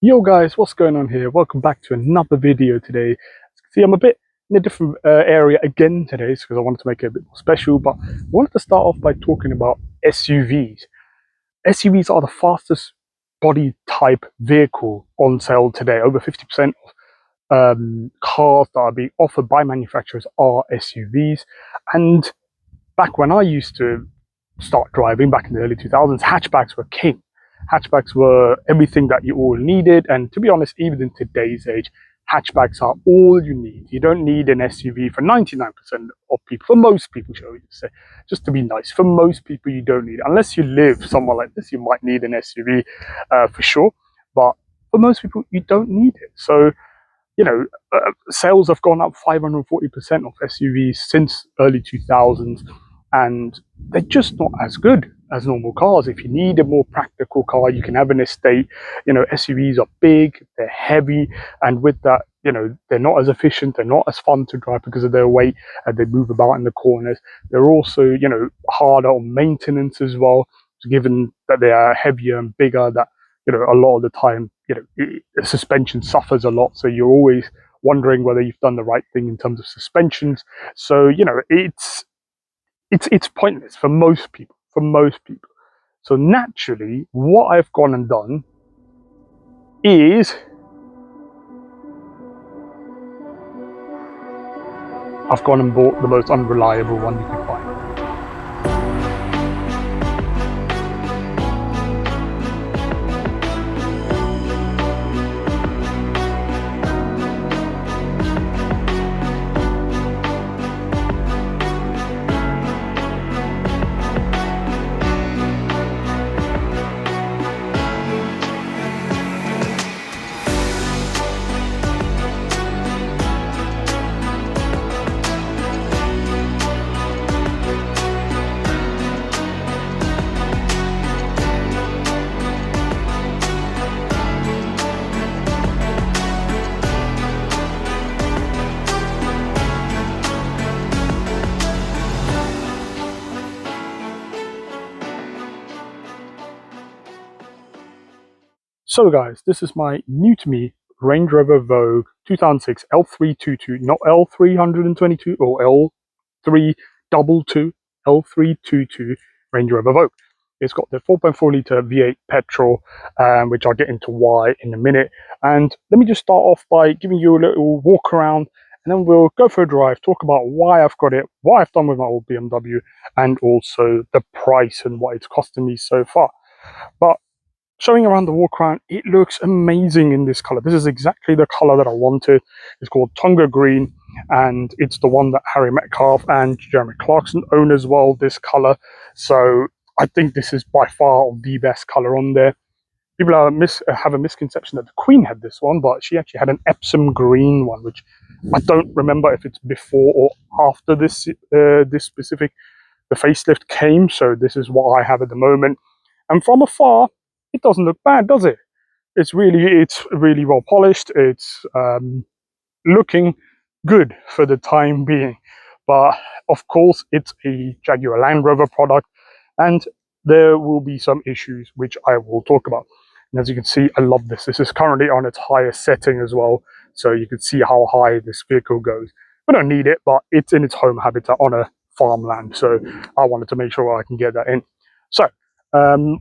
Yo guys, what's going on here? Welcome back to another video today. See, I'm a bit in a different area again today because I wanted to make it a bit more special, but I wanted to start off by talking about SUVs. SUVs are the fastest body type vehicle on sale today. Over 50% of cars that are being offered by manufacturers are SUVs. And back when I used to start driving back in the early 2000s, hatchbacks were king. Hatchbacks were everything that you all needed, and to be honest, even in today's age, hatchbacks are all you need. You don't need an SUV for 99% of people. For most people, shall we just say, just to be nice. For most people, you don't need it. Unless you live somewhere like this, you might need an SUV for sure. But for most people, you don't need it. So, sales have gone up 540% of SUVs since early 2000s, and they're just not as good as normal cars. If you need a more practical car, you can have an estate. SUVs are big, they're heavy, and with that, they're not as efficient, they're not as fun to drive because of their weight, and they move about in the corners. They're also, harder on maintenance as well, given that they are heavier and bigger, that a lot of the time, the suspension suffers a lot. So you're always wondering whether you've done the right thing in terms of suspensions. So, it's pointless for most people, So naturally, what I've gone and done is I've gone and bought the most unreliable one you can find. So guys, this is my new to me Range Rover Vogue 2006 L322, not L322 or L322, L322 Range Rover Vogue. It's got the 4.4 litre V8 petrol, which I'll get into why in a minute. And let me just start off by giving you a little walk around, and then we'll go for a drive, talk about why I've got it, what I've done with my old BMW, and also the price and what it's costing me so far. But showing around the walk around, it looks amazing in this color. This is exactly the color that I wanted. It's called Tonga Green, and it's the one that Harry Metcalf and Jeremy Clarkson own as well, this color. So I think this is by far the best color on there. People have a misconception that the Queen had this one, but she actually had an Epsom green one, which I don't remember if it's before or after this specific the facelift came. So this is what I have at the moment, and from afar, it doesn't look bad, does it? It's really well polished. It's looking good for the time being. But of course, it's a Jaguar Land Rover product, and there will be some issues which I will talk about. And as you can see, I love this. This is currently on its highest setting as well, so you can see how high this vehicle goes. We don't need it, but it's in its home habitat on a farmland, so I wanted to make sure I can get that in. So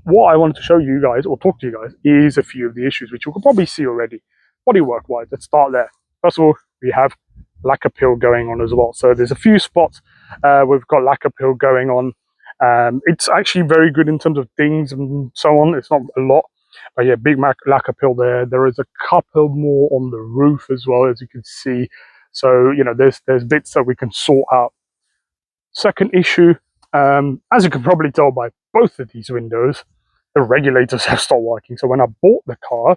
what I wanted to show you guys, or talk to you guys, is a few of the issues which you can probably see already. Bodywork wise, let's start there. First of all, we have lacquer peel going on as well. So there's a few spots we've got lacquer peel going on. It's actually very good in terms of dings and so on. It's not a lot, but yeah, big lacquer peel there. There is a couple more on the roof as well, as you can see. So there's bits that we can sort out. Second issue, as you can probably tell by both of these windows, the regulators have stopped working. So when I bought the car,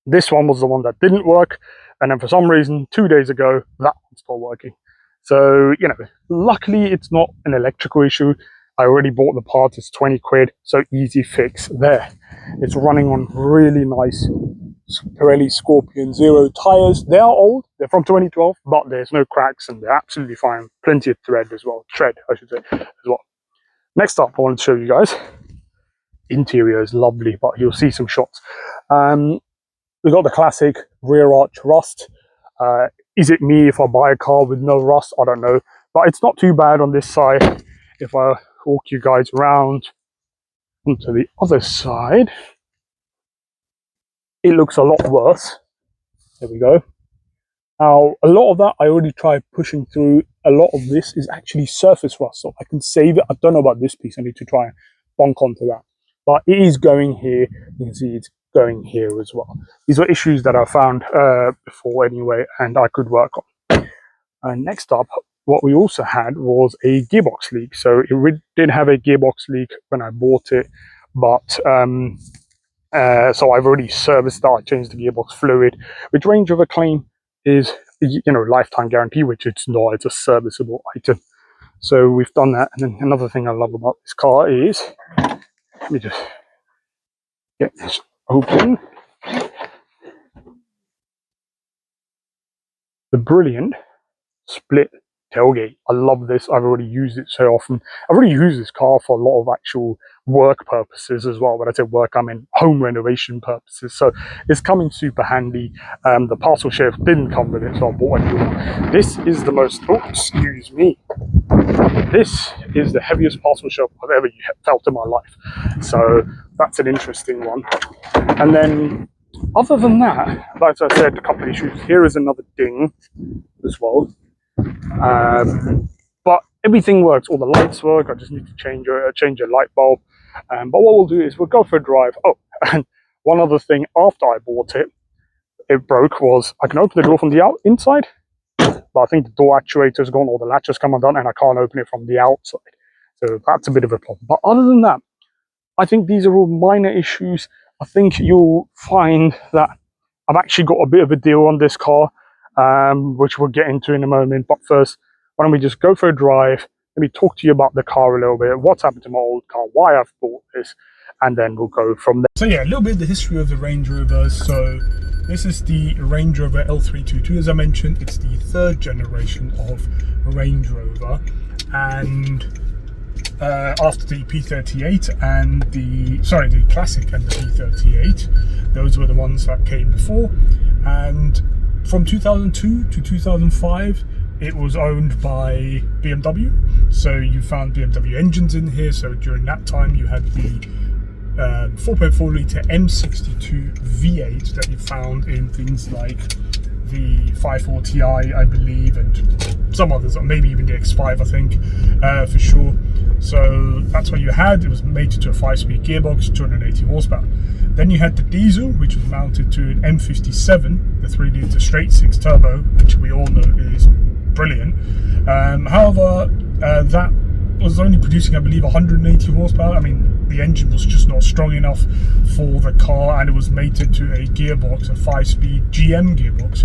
this one was the one that didn't work, and then for some reason 2 days ago that one stopped working. So luckily it's not an electrical issue. I already bought the parts. It's 20 quid, so easy fix there. It's running on really nice Pirelli Scorpion Zero tires. They are old, they're from 2012, but there's no cracks and they're absolutely fine. Plenty of tread I should say, as well. Next up, I want to show you guys. Interior is lovely, but you'll see some shots. We got the classic rear arch rust. Is it me if I buy a car with no rust? I don't know, but it's not too bad on this side. If I walk you guys around onto the other side, it looks a lot worse. There we go. Now, a lot of that I already tried pushing through. A lot of this is actually surface rust, so I can save it. I don't know about this piece. I need to try and bonk onto that. But it is going here. You can see it's going here as well. These were issues that I found before anyway, and I could work on. And next up, what we also had was a gearbox leak. So it did have a gearbox leak when I bought it, but so I've already serviced that. I changed the gearbox fluid, which Range Rover claim is, you know, lifetime guarantee, which it's not. It's a serviceable item. So we've done that. And then another thing I love about this car is, let me just get this open. The brilliant split tailgate. I love this. I've already used it so often. I've already used this car for a lot of actual work purposes as well. When I say work, I mean home renovation purposes. So it's coming super handy. The parcel shelf didn't come with it, so I bought a new one. This is the most, oh, excuse me. This is the heaviest parcel shelf I've ever felt in my life. So that's an interesting one. And then other than that, like I said, a couple of issues. Here is another ding as well. But everything works. All the lights work. I just need to change a light bulb. But what we'll do is we'll go for a drive. Oh, and one other thing after I bought it, it broke, was I can open the door from the inside, but I think the door actuator's gone or the latch has come undone and I can't open it from the outside. So that's a bit of a problem. But other than that, I think these are all minor issues. I think you'll find that I've actually got a bit of a deal on this car, which we'll get into in a moment. But first, why don't we just go for a drive? Let me talk to you about the car a little bit, what's happened to my old car, why I've bought this, and then we'll go from there. So yeah, a little bit of the history of the Range Rover. So this is the Range Rover L322. As I mentioned, it's the third generation of Range Rover, and after the P38 and the Classic and the P38, those were the ones that came before. And from 2002 to 2005, it was owned by BMW. So you found BMW engines in here. So during that time, you had the 4.4 litre M62 V8 that you found in things like the 5.4 Ti, I believe, and some others, or maybe even the X5, I think, for sure. So that's what you had. It was mated to a 5-speed gearbox, 280 horsepower. Then you had the diesel, which was mounted to an M57, the 3 litre straight 6 turbo, which we all know is brilliant. However, that was only producing, I believe, 180 horsepower. I mean, the engine was just not strong enough for the car, and it was mated to a gearbox, a 5-speed GM gearbox,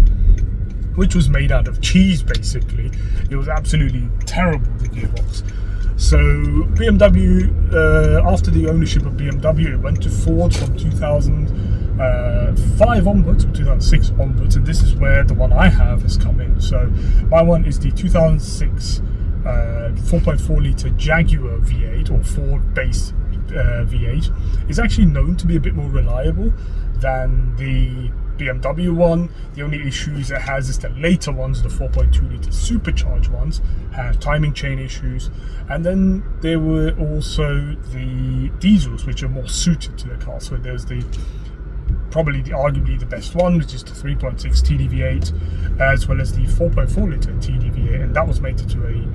which was made out of cheese, basically. It was absolutely terrible, the gearbox. So BMW, after the ownership of BMW, it went to Ford from 2005 onwards, or 2006 onwards, and this is where the one I have has come in. So my one is the 2006 4.4 litre Jaguar V8, or Ford-based V8. It's actually known to be a bit more reliable than the BMW one. The only issues it has is the later ones, the 4.2 litre supercharged ones, have timing chain issues. And then there were also the diesels, which are more suited to the car. So there's arguably the best one, which is the 3.6 TDV8, as well as the 4.4 litre TDV8, and that was mated to a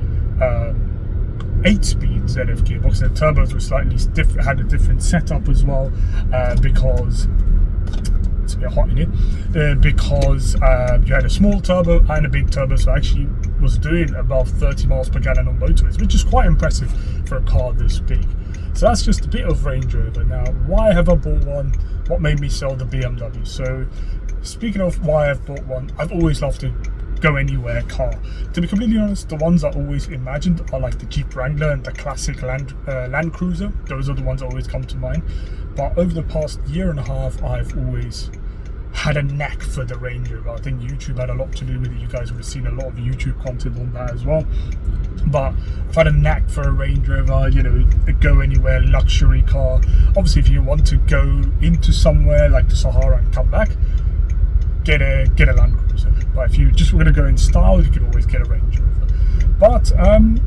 8-speed ZF gearbox. The turbos were slightly different, had a different setup as well, because it's a bit hot in here, because you had a small turbo and a big turbo, so actually was doing above 30 miles per gallon on motorways, which is quite impressive for a car this big. So that's just a bit of Range Rover. Now, why have I bought one? What made me sell the BMW? So speaking of why I've bought one, I've always loved to go anywhere car. To be completely honest, the ones I always imagined are like the Jeep Wrangler and the classic Land Cruiser. Those are the ones that always come to mind. But over the past year and a half, I've always had a knack for the Range Rover. I think YouTube had a lot to do with it. You guys would have seen a lot of YouTube content on that as well. But I've had a knack for a Range Rover, you know, a go anywhere luxury car. Obviously, if you want to go into somewhere like the Sahara and come back, get a Land Cruiser. But if you just want to go in style, you can always get a Range Rover. But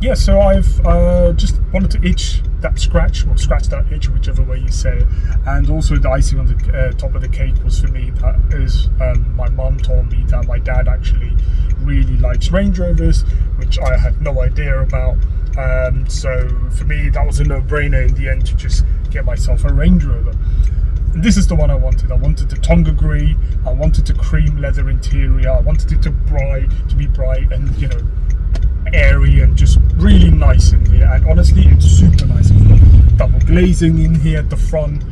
yeah, so I've just wanted to itch that scratch, or scratch that itch, whichever way you say it. And also the icing on the top of the cake was for me, that is my mum told me that my dad actually really likes Range Rovers, which I had no idea about. So for me, that was a no-brainer in the end to just get myself a Range Rover. And this is the one I wanted. I wanted the Tonga grey, I wanted the cream leather interior, I wanted it to be bright and, you know, airy and just really nice in here. And honestly, it's super nice. I've got double glazing in here at the front.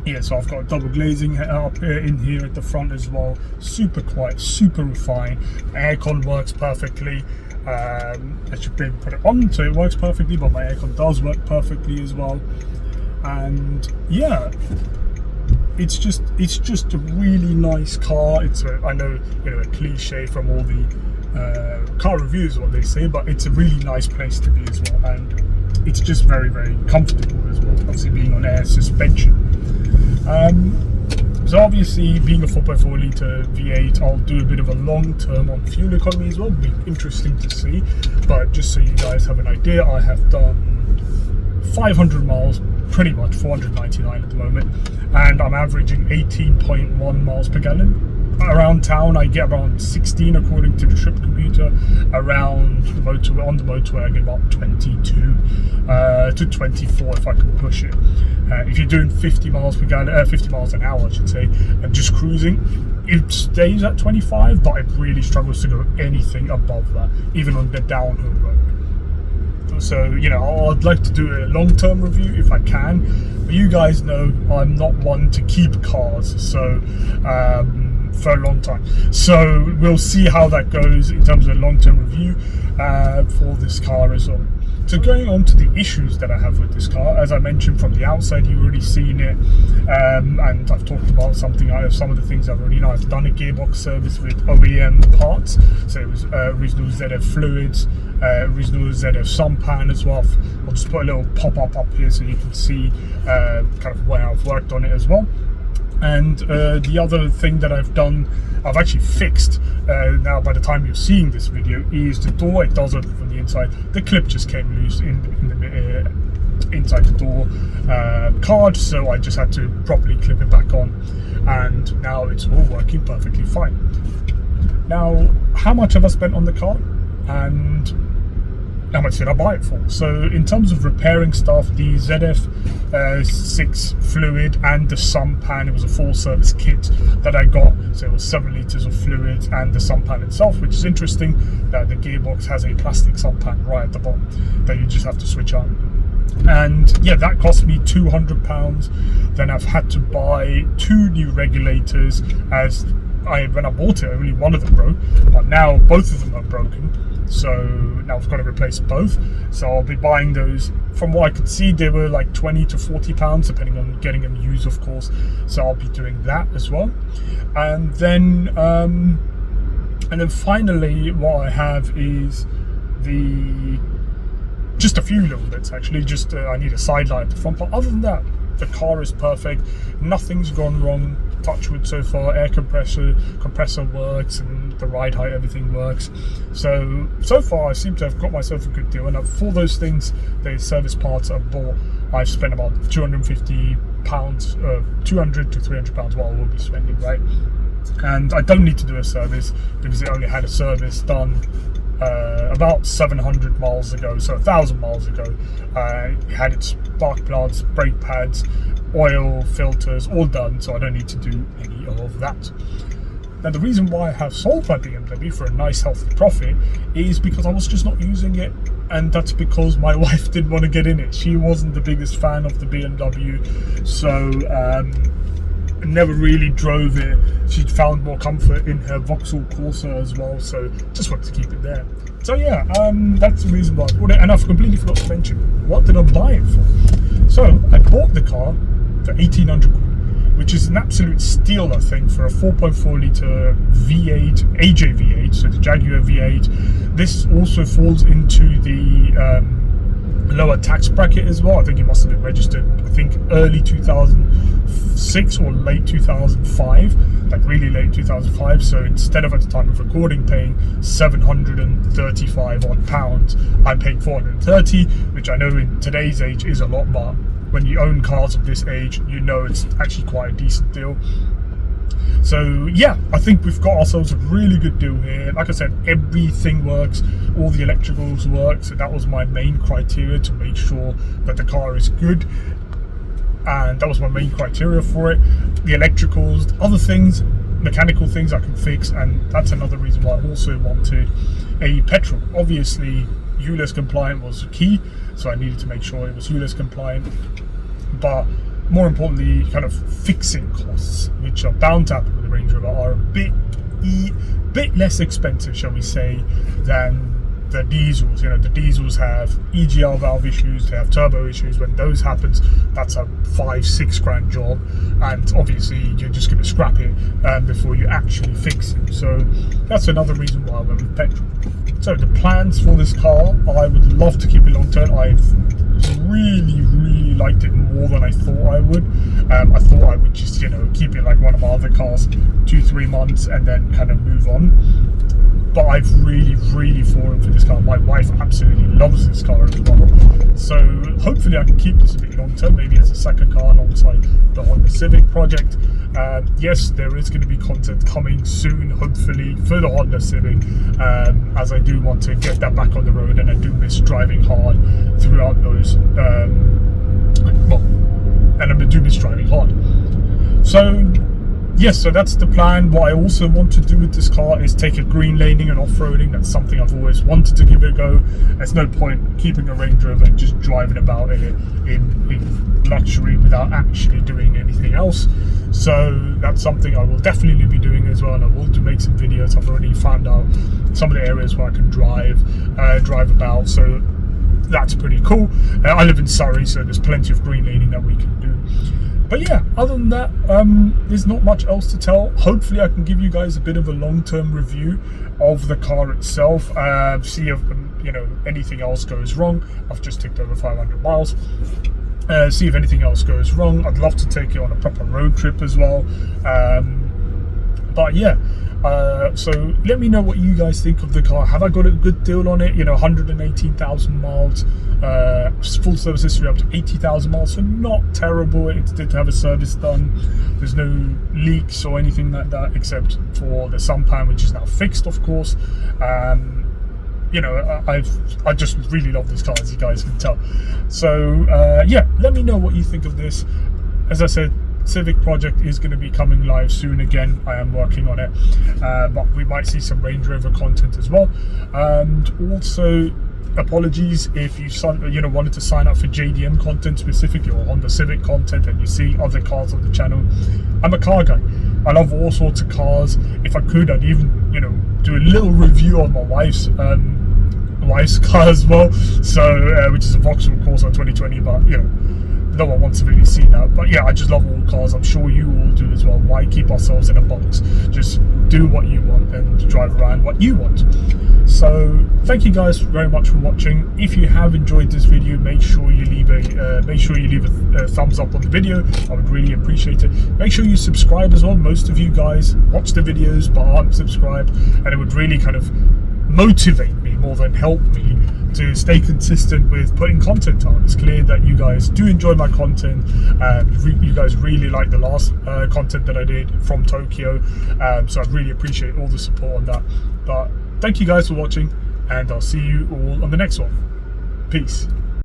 Yeah, so I've got double glazing up in here at the front as well. Super quiet, super refined. Aircon works perfectly. I should maybe put it on so it works perfectly, but my aircon does work perfectly as well. And yeah, it's just a really nice car. It's I know, you know, a cliche from all the car reviews, what they say, but it's a really nice place to be as well, and it's just very, very comfortable as well, obviously being on air suspension. So obviously, being a 4.4 litre V8, I'll do a bit of a long term on fuel economy as well. It'll be interesting to see, but just so you guys have an idea, I have done 500 miles, pretty much 499 at the moment, and I'm averaging 18.1 miles per gallon. Around town, I get around 16 according to the trip computer. Around the motorway, on the motorway, I get about 22 to 24 if I can push it. If you're doing 50 miles per gallon, 50 miles an hour, I should say, and just cruising, it stays at 25, but it really struggles to go anything above that, even on the downhill road. So, you know, I'd like to do a long-term review if I can, but you guys know I'm not one to keep cars, so for a long time. So we'll see how that goes in terms of a long-term review for this car as well. So going on to the issues that I have with this car, as I mentioned from the outside, you've already seen it, and I've talked about some of the things I've already know. I've done a gearbox service with OEM parts, so it was original ZF fluids, original ZF sunpan as well. I'll just put a little pop-up up here so you can see kind of where I've worked on it as well. And the other thing that I've done, I've actually fixed now by the time you're seeing this video, is the door. It does open from the inside. The clip just came loose in the inside the door card, so I just had to properly clip it back on, and now it's all working perfectly fine. Now, how much have I spent on the car, and how much did I buy it for? So in terms of repairing stuff, the ZF 6 fluid and the sunpan, it was a full service kit that I got, so it was 7 litres of fluid and the sunpan itself, which is interesting that the gearbox has a plastic sunpan right at the bottom that you just have to switch on. And yeah, that cost me £200. Then I've had to buy 2 new regulators, as when I bought it, only one of them broke, but now both of them are broken. So now I've got to replace both. So I'll be buying those. From what I could see, they were like £20 to £40, depending on getting them used, of course. So I'll be doing that as well. And then finally, what I have is just a few little bits actually. Just I need a side light at the front, but other than that, the car is perfect. Nothing's gone wrong, touch wood, so far. Air compressor works, and the ride height, everything works. So far I seem to have got myself a good deal. And for those things, the service parts I've bought, I've spent about £250, £200 to £300 what I will be spending, right? And I don't need to do a service because it only had a service done about 700 miles ago, so 1,000 miles ago. It had its spark plugs, brake pads, oil, filters, all done, so I don't need to do any of that. Now, the reason why I have sold my BMW for a nice healthy profit is because I was just not using it, and that's because my wife didn't want to get in it. She wasn't the biggest fan of the BMW, so never really drove it. She found more comfort in her Vauxhall Corsa as well, so just wanted to keep it there. So yeah, that's the reason why I bought it. And I've completely forgot to mention, what did I buy it for? So I bought the car for 1,800 quid, which is an absolute steal, I think, for a 4.4 litre V8, AJ V8, so the Jaguar V8. This also falls into the lower tax bracket as well. I think it must have been registered, I think, early 2006 or late 2005. like really late 2005. So instead of at the time of recording paying 735 odd pounds, I'm paying 430, which I know in today's age is a lot, but when you own cars of this age, you know it's actually quite a decent deal. So yeah, I think we've got ourselves a really good deal here. Like I said, everything works, all the electricals work, so that was my main criteria, to make sure that the car is good, and that was my main criteria for it. The electricals, other things, mechanical things I can fix, and that's another reason why I also wanted a petrol. Obviously ULEZ compliant was key, so I needed to make sure it was ULEZ compliant, but more importantly, kind of fixing costs, which are bound to happen with the Range Rover, are a bit less expensive, shall we say, than the diesels. You know, the diesels have EGR valve issues, they have turbo issues. When those happens, that's a 5-6 grand job, and obviously you're just going to scrap it before you actually fix it. So that's another reason why I went with petrol. So the plans for this car, I would love to keep it long term. I've really liked it more than I thought I would. I thought I would just, you know, keep it like one of my other cars, 2-3 months, and then kind of move on. But I've really fallen for this car. My wife absolutely loves this car as well. So hopefully I can keep this a bit long term, maybe as a second car alongside the Honda Civic project. Yes, there is going to be content coming soon, hopefully, for the Honda Civic, as I do want to get that back on the road, and I do miss driving hard throughout those. And I do miss driving hard. So yes, so that's the plan. What I also want to do with this car is take a green laning and off-roading. That's something I've always wanted to give it a go. There's no point keeping a Range Rover and just driving about in luxury without actually doing anything else. So that's something I will definitely be doing as well, and I will make some videos. I've already found out some of the areas where I can drive about, so that's pretty cool. I live in Surrey, so there's plenty of green laning that we can do. But yeah, other than that, there's not much else to tell. Hopefully I can give you guys a bit of a long-term review of the car itself, see if anything else goes wrong. I've just ticked over 500 miles. See if anything else goes wrong. I'd love to take it on a proper road trip as well. But yeah, so let me know what you guys think of the car. Have I got a good deal on it? 118,000 miles, full service history up to 80,000 miles, so not terrible. It did have a service done. There's no leaks or anything like that, except for the sunpan, which is now fixed, of course. I just really love this car, as you guys can tell. So yeah, let me know what you think of this. As I said, Civic project is going to be coming live soon again. I am working on it, but we might see some Range Rover content as well. And also, apologies if you wanted to sign up for JDM content specifically, or Honda Civic content, and you see other cars on the channel. I'm a car guy. I love all sorts of cars. If I could, I'd even do a little review on my wife's car as well. So which is a Vauxhall Corsa 2020, but no one wants to really see that. But yeah, I just love all cars. I'm sure you all do as well. Why keep ourselves in a box? Just do what you want and drive around what you want. So thank you guys very much for watching. If you have enjoyed this video, make sure you leave a thumbs up on the video. I would really appreciate it. Make sure you subscribe as well. Most of you guys watch the videos but aren't subscribed, and it would really kind of motivate me more than help me to stay consistent with putting content on. It's clear that you guys do enjoy my content. You guys really like the last content that I did from Tokyo, so I really appreciate all the support on that. But thank you guys for watching, and I'll see you all on the next one. Peace.